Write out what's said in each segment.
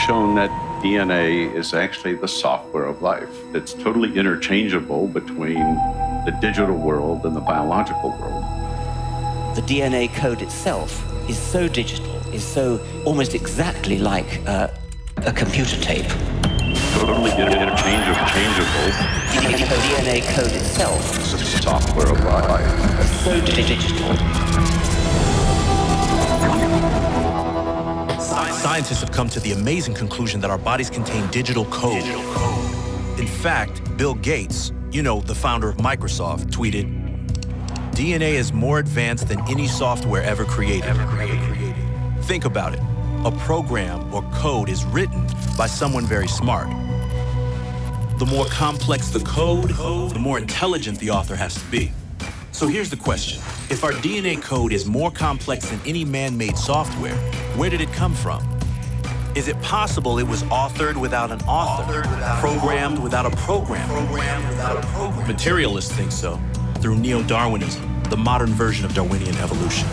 shown that DNA is actually the software of life. It's totally interchangeable between the digital world and the biological world. The DNA code itself is so digital, is so almost exactly like a computer tape. Totally interchangeable. DNA code itself is the software of life. So digital. Scientists have come to the amazing conclusion that our bodies contain digital code. In fact, Bill Gates, the founder of Microsoft, tweeted, "DNA is more advanced than any software ever created." Think about it. A program or code is written by someone very smart. The more complex the code, the more intelligent the author has to be. So here's the question. If our DNA code is more complex than any man-made software, where did it come from? Is it possible it was authored without an author, programmed without a program? Materialists think so, through neo-Darwinism, the modern version of Darwinian evolution.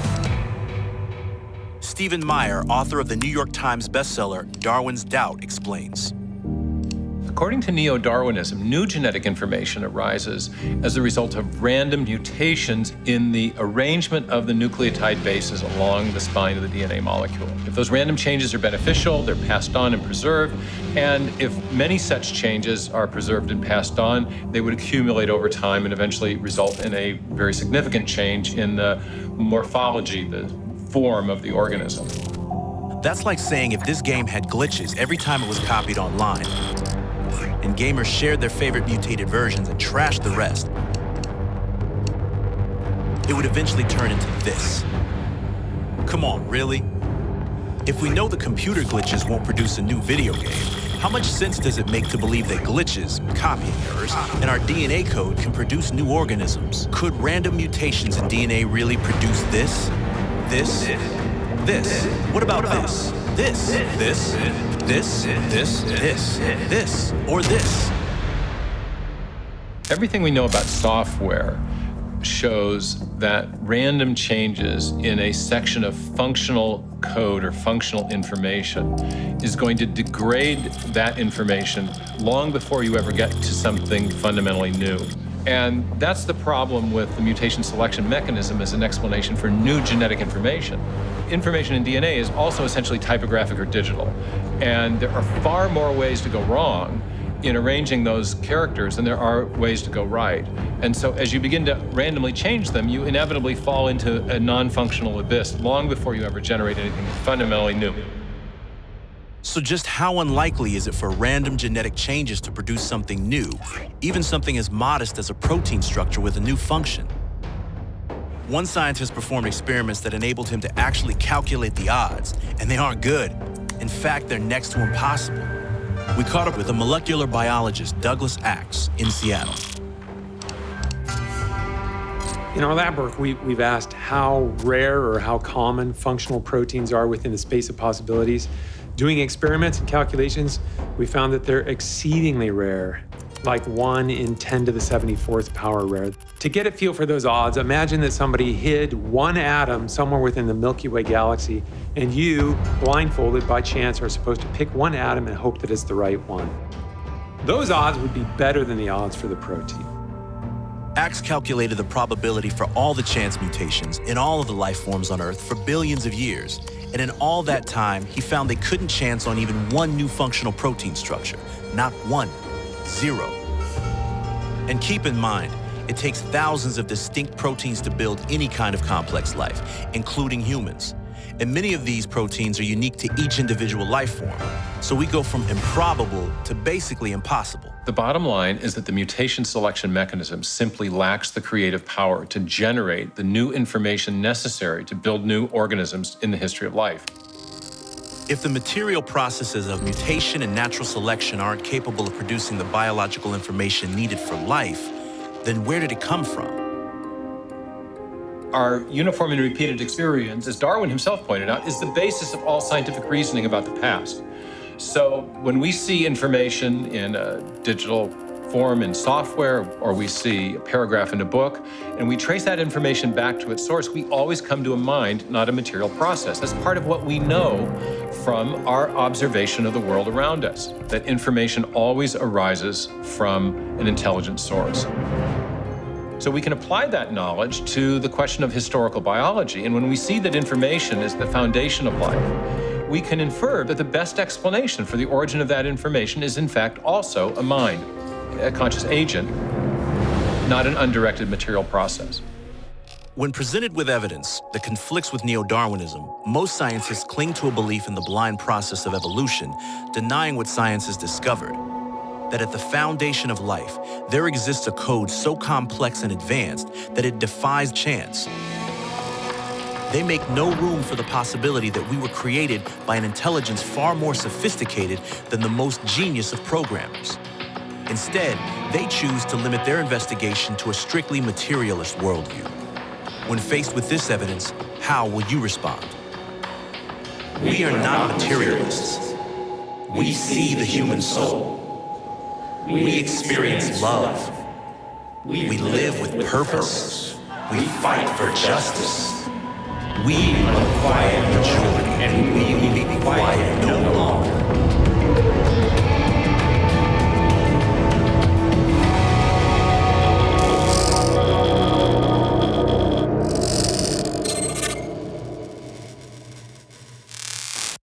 Stephen Meyer, author of the New York Times bestseller Darwin's Doubt, explains. According to neo-Darwinism, new genetic information arises as a result of random mutations in the arrangement of the nucleotide bases along the spine of the DNA molecule. If those random changes are beneficial, they're passed on and preserved, and if many such changes are preserved and passed on, they would accumulate over time and eventually result in a very significant change in the morphology, the form of the organism. That's like saying if this game had glitches every time it was copied online, and gamers shared their favorite mutated versions and trashed the rest, it would eventually turn into this. Come on, really? If we know the computer glitches won't produce a new video game, how much sense does it make to believe that glitches, copying errors, and our DNA code can produce new organisms? Could random mutations in DNA really produce this? This? This? What about this? This? This? This? This? This? This? Or this? Everything we know about software shows that random changes in a section of functional code or functional information is going to degrade that information long before you ever get to something fundamentally new. And that's the problem with the mutation selection mechanism as an explanation for new genetic information. Information in DNA is also essentially typographic or digital. And there are far more ways to go wrong in arranging those characters than there are ways to go right. And so as you begin to randomly change them, you inevitably fall into a non-functional abyss long before you ever generate anything fundamentally new. So just how unlikely is it for random genetic changes to produce something new, even something as modest as a protein structure with a new function? One scientist performed experiments that enabled him to actually calculate the odds, and they aren't good. In fact, they're next to impossible. We caught up with a molecular biologist, Douglas Axe, in Seattle. In our lab work, we've asked how rare or how common functional proteins are within the space of possibilities. Doing experiments and calculations, we found that they're exceedingly rare, like 1 in 10 to the 74th power rare. To get a feel for those odds, imagine that somebody hid one atom somewhere within the Milky Way galaxy, and you, blindfolded by chance, are supposed to pick one atom and hope that it's the right one. Those odds would be better than the odds for the protein. Axe calculated the probability for all the chance mutations in all of the life forms on Earth for billions of years. And in all that time, he found they couldn't chance on even one new functional protein structure. Not one. 0. And keep in mind, it takes thousands of distinct proteins to build any kind of complex life, including humans. And many of these proteins are unique to each individual life form. So we go from improbable to basically impossible. The bottom line is that the mutation selection mechanism simply lacks the creative power to generate the new information necessary to build new organisms in the history of life. If the material processes of mutation and natural selection aren't capable of producing the biological information needed for life, then where did it come from? Our uniform and repeated experience, as Darwin himself pointed out, is the basis of all scientific reasoning about the past. So when we see information in a digital form in software or we see a paragraph in a book, and we trace that information back to its source, we always come to a mind, not a material process. That's part of what we know from our observation of the world around us, that information always arises from an intelligent source. So we can apply that knowledge to the question of historical biology. And when we see that information is the foundation of life, we can infer that the best explanation for the origin of that information is in fact also a mind, a conscious agent, not an undirected material process. When presented with evidence that conflicts with neo-Darwinism, most scientists cling to a belief in the blind process of evolution, denying what science has discovered. That at the foundation of life, there exists a code so complex and advanced that it defies chance. They make no room for the possibility that we were created by an intelligence far more sophisticated than the most genius of programmers. Instead, they choose to limit their investigation to a strictly materialist worldview. When faced with this evidence, how will you respond? We are not materialists. We see the human soul. We experience love. We live with purpose. We fight for justice. We acquire majority, and we will be quiet no longer.